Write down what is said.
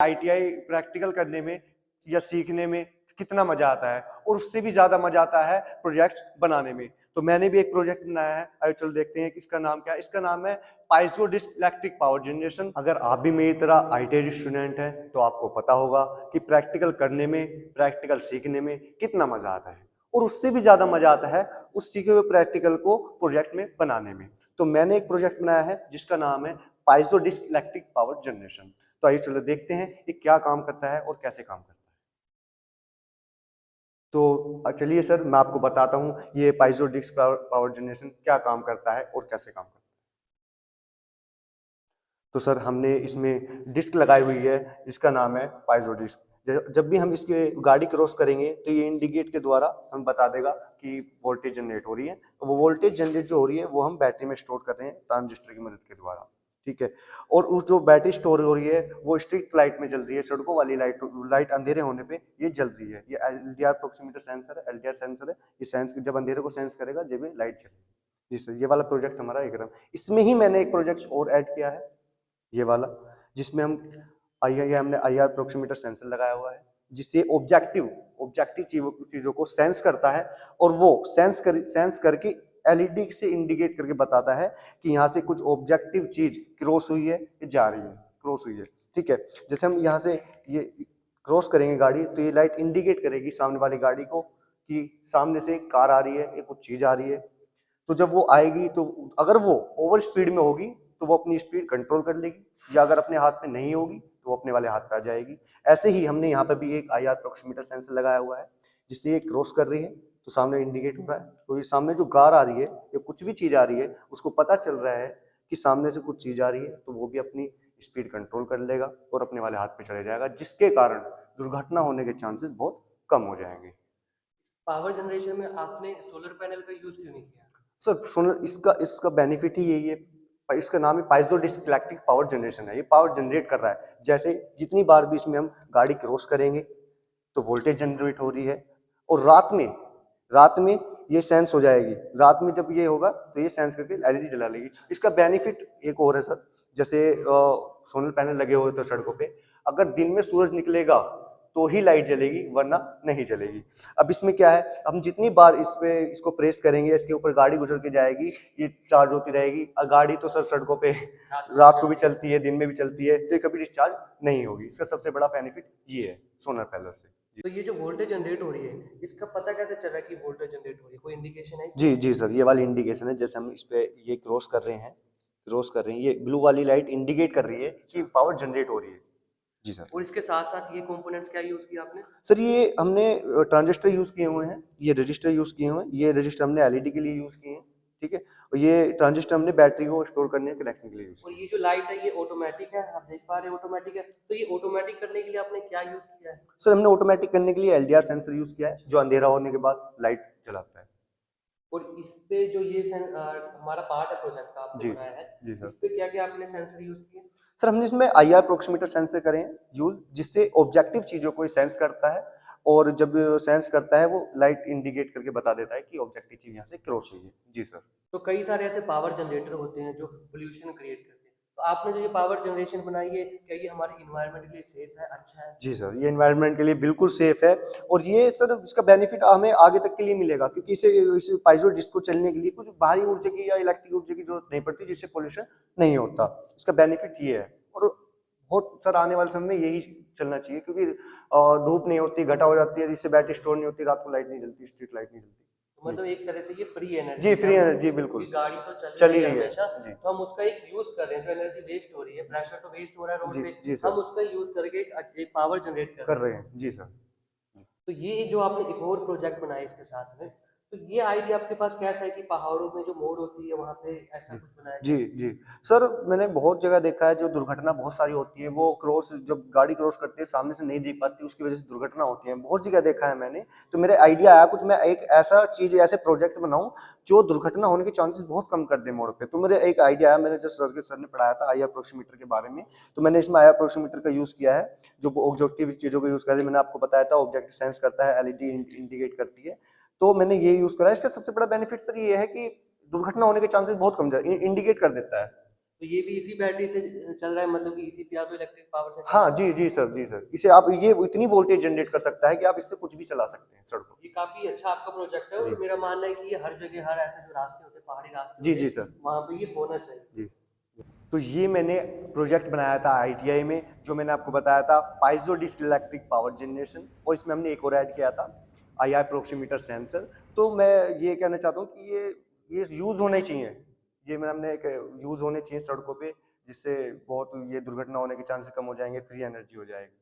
ITI practical करने में या सीखने में कितना मजा आता है, और उससे भी ज्यादा मजा आता है प्रोजेक्ट बनाने में। तो मैंने भी एक प्रोजेक्ट बनाया है, आइए चल देखते हैं कि इसका नाम क्या है। इसका नाम है पाइजो डिस्क इलेक्ट्रिक पावर जनरेशन। अगर आप भी मेरी तरह आईटीआई स्टूडेंट हैं तो आपको पता होगा कि प्रैक्टिकल करने में, प्रैक्टिकल सीखने में कितना मजा आता है, और उससे भी ज्यादा मजा आता है उस सीखे हुए प्रैक्टिकल को प्रोजेक्ट में बनाने में। तो मैंने एक प्रोजेक्ट बनाया है जिसका नाम है पाइजो डिस्क इलेक्ट्रिक पावर जनरेशन। तो आइए चलो देखते हैं ये क्या काम करता है और कैसे काम करता है। तो चलिए सर, मैं आपको बताता हूँ ये पाइजो डिस्क पावर जनरेशन क्या काम करता है और कैसे काम करता है। तो सर, हमने इसमें डिस्क लगाई हुई है जिसका नाम है पाइजो डिस्क। जब भी हम इसके गाड़ी क्रॉस करेंगे तो ये इंडिकेट के द्वारा हमें बता देगा कि वोल्टेज जनरेट हो रही है। तो वो वोल्टेज जनरेट जो हो रही है वो हम बैटरी में स्टोर कर रहे हैं ट्रांजिस्टर की मदद के द्वारा, ठीक है। और उस जो बैटरी स्टोर हो रही है वो स्ट्रीट लाइट में चल रही है, सड़कों वाली लाइट लाइट अंधेरे होने पे ये जल रही है। ये एलडीआर प्रोक्सीमीटर सेंसर है, एलडीआर सेंसर है। ये सेंस जब अंधेरे को सेंस करेगा जब ये लाइट जलेगी। जी सर, ये वाला प्रोजेक्ट हमारा एकदम। इसमें ही मैंने एक प्रोजेक्ट और ऐड किया है, ये वाला, जिसमें हम हमने आईआर प्रोक्सीमीटर सेंसर लगाया हुआ है, जिससे ऑब्जेक्टिव ऑब्जेक्टिव चीजों को सेंस करता है, और वो सेंस करके एलईडी से इंडिकेट करके बताता है कि यहाँ से कुछ ऑब्जेक्टिव चीज क्रॉस हुई है, ये जा रही है, क्रॉस हुई है, ठीक है। जैसे हम यहाँ से ये क्रॉस करेंगे गाड़ी, तो ये लाइट इंडिकेट करेगी सामने वाली गाड़ी को कि सामने से कार आ रही है, ये कुछ चीज आ रही है। तो जब वो आएगी तो अगर वो ओवर स्पीड में होगी तो वो अपनी स्पीड कंट्रोल कर लेगी, या अगर अपने हाथ में नहीं होगी तो वो अपने वाले हाथ पे आ जाएगी। ऐसे ही हमने यहाँ पे भी एक आईआर प्रोक्सीमीटर सेंसर लगाया हुआ है, जिससे ये क्रॉस कर रही है तो सामने इंडिकेट हो रहा है। तो ये सामने जो कार आ रही है या कुछ भी चीज आ रही है उसको पता चल रहा है कि सामने से कुछ चीज आ रही है, तो वो भी अपनी स्पीड कंट्रोल कर लेगा और अपने वाले हाथ पे चले जाएगा, जिसके कारण दुर्घटना होने के चांसेस बहुत कम हो जाएंगे। पावर जनरेशन में आपने सोलर पैनल का यूज क्यों नहीं किया? सर सोलर, इसका इसका बेनिफिट ही यही है, इसका नाम है पाइजो डिस्क इलेक्ट्रिक पावर जनरेशन है। ये पावर जनरेट कर रहा है, जैसे जितनी बार भी इसमें हम गाड़ी क्रॉस करेंगे तो वोल्टेज जनरेट हो रही है, और रात में ये सेंस हो जाएगी। रात में जब ये होगा तो ये सेंस करके एलईडी जला लेगी। इसका बेनिफिट एक और है सर, जैसे सोलर पैनल लगे हुए तो सड़कों पे, अगर दिन में सूरज निकलेगा तो ही लाइट जलेगी, वरना नहीं जलेगी। अब इसमें क्या है, हम जितनी बार इसको प्रेस करेंगे, इसके ऊपर गाड़ी गुजर के जाएगी, ये चार्ज होती रहेगी। गाड़ी तो सर सड़कों पे रात को भी चलती है, दिन में भी चलती है, तो ये कभी डिस्चार्ज नहीं होगी। इसका सबसे बड़ा बेनिफिट ये है सोलर पैनल से। तो ये जो वोल्टेज जनरेट हो रही है, इसका पता कैसे चल रहा है कि वोल्टेज जनरेट हो रही है? कोई इंडिकेशन है जी इसमें? जी सर, ये वाली इंडिकेशन है। जैसे हम इस पे ये क्रॉस कर रहे हैं, ये ब्लू वाली लाइट इंडिकेट कर रही है कि पावर जनरेट हो रही है। जी सर। और इसके साथ साथ ये कंपोनेंट्स क्या यूज किया आपने? सर, ये हमने ट्रांजिस्टर यूज किए हुए हैं, ये रजिस्टर यूज किए हुए हैं। ये रजिस्टर हमने एलईडी के लिए यूज किए हैं, ठीक है। और ये ट्रांजिस्टर हमने बैटरी को स्टोर करने के कनेक्शन के लिए यूज और किया। ये जो लाइट है ये ऑटोमेटिक है, आप देख पा रहे हैं ऑटोमेटिक है। तो ये ऑटोमेटिक करने के लिए आपने क्या यूज किया है? सर, हमने ऑटोमेटिक करने के लिए एलडीआर सेंसर यूज किया है, जो अंधेरा होने के बाद लाइट जलाता है। और इस पे जो ये हमारा पार्ट है प्रोजेक्ट का आपने जी बनाया है, जी सर। इस पे क्या क्या आपने सेंसर यूज किए? सर, हमने इसमें आईआर प्रोक्सीमीटर सेंसर करें हैं यूज, जिससे ऑब्जेक्टिव चीजों को सेंस करता है, और जब सेंस करता है वो लाइट इंडिकेट करके बता देता है कि ऑब्जेक्टिव चीज यहाँ से क्रॉस हुई है। जी सर। तो कई सारे ऐसे पावर जनरेटर होते हैं जो पोल्यूशन क्रिएट करते हैं, तो आपने जो ये पावर जनरेशन बनाई है, क्या ये हमारे इन्वायरमेंट के लिए सेफ है, अच्छा है? जी सर, ये एनवायरनमेंट के लिए बिल्कुल सेफ है, और ये सर इसका बेनिफिट हमें आगे तक के लिए मिलेगा, क्योंकि इसे पाइजो डिस्क को चलने के लिए कुछ बाहरी ऊर्जा की या इलेक्ट्रिक ऊर्जा की जरूरत नहीं पड़ती, जिससे पोल्यूशन नहीं होता। इसका बेनिफिट ये है, और बहुत सर आने वाले समय में यही चलना चाहिए, क्योंकि धूप नहीं होती, घटा हो जाती है, जिससे बैटरी स्टोर नहीं होती, रात को लाइट नहीं जलती, स्ट्रीट लाइट नहीं जलती। तो मतलब एक तरह से ये फ्री जी एनर्जी है फ्री हम, एनर्जी, बिल्कुल क्योंकि गाड़ी तो चल चल ही रही है रही है। हमेशा, जी तो हम उसका एक यूज कर रहे हैं। जो एनर्जी वेस्ट हो रही है, प्रेशर तो वेस्ट हो रहा है रोड जी पे, जी हम सर, उसका यूज करके एक पावर जनरेट कर कर रहे रहे हैं। हैं। जी सर। तो ये जो आपने एक और प्रोजेक्ट बनाया इसके साथ में, तो ये आइडिया आपके पास कैसा है कि पहाड़ों में जो मोड़ होती है वहां पे ऐसा जी कुछ बनाया जी जाए? जी सर, मैंने बहुत जगह देखा है, जो दुर्घटना बहुत सारी होती है, वो क्रॉस जब गाड़ी क्रॉस करती है सामने से नहीं देख पाती, उसकी वजह से दुर्घटना होती है, बहुत जगह देखा है मैंने। तो मेरे आइडिया आया कुछ, मैं एक ऐसा चीज, ऐसे प्रोजेक्ट बनाऊं जो दुर्घटना होने के चांसेस बहुत कम कर दे मोड़ पे। तो मेरे एक आइडिया आया, मैंने जब सर ने पढ़ाया था आई अप्रोक्सीमीटर के बारे में, तो मैंने इसमें आई अप्रोक्सीमीटर का यूज किया है, जो ऑब्जेक्टिव चीजों का यूज कर, मैंने आपको बताया था ऑब्जेक्टिव सेंस करता है, एलईडी इंडिकेट करती है। तो मैंने ये यूज करा। इसका सबसे बड़ा बेनिफिट सर ये है कि दुर्घटना होने के चांसेस बहुत कम, इंडिकेट कर देता है। तो ये भी इसी बैटरी से चल रहा है, मतलब कि इसी पियाज़ो इलेक्ट्रिक पावर से चल हाँ रहा है? जी, जी सर, जी सर। इसे आप ये इतनी वोल्टेज जनरेट कर सकता है कि आप इससे कुछ भी चला सकते हैं सड़कों ये काफ़ी अच्छा आपका प्रोजेक्ट है जी, और मेरा मानना है कि ये हर जगह, हर ऐसे जो रास्ते होते हैं, पहाड़ी रास्ते जी, होते जी हैं, सर, वहाँ पे ये होना चाहिए। जी। तो ये मैंने प्रोजेक्ट बनाया था आईटीआई में, जो मैंने आपको बताया था piezo disc electric power generation, और इसमें हमने एक और ऐड किया था आईआर प्रोक्सीमीटर सेंसर। तो मैं ये कहना चाहता हूँ कि ये यूज़ होने चाहिए। ये मैं हमने एक यूज़ होने चाहिए सड़कों पे, जिससे बहुत ये दुर्घटना होने के चांसेस कम हो जाएँगे, फ्री एनर्जी हो जाएगी।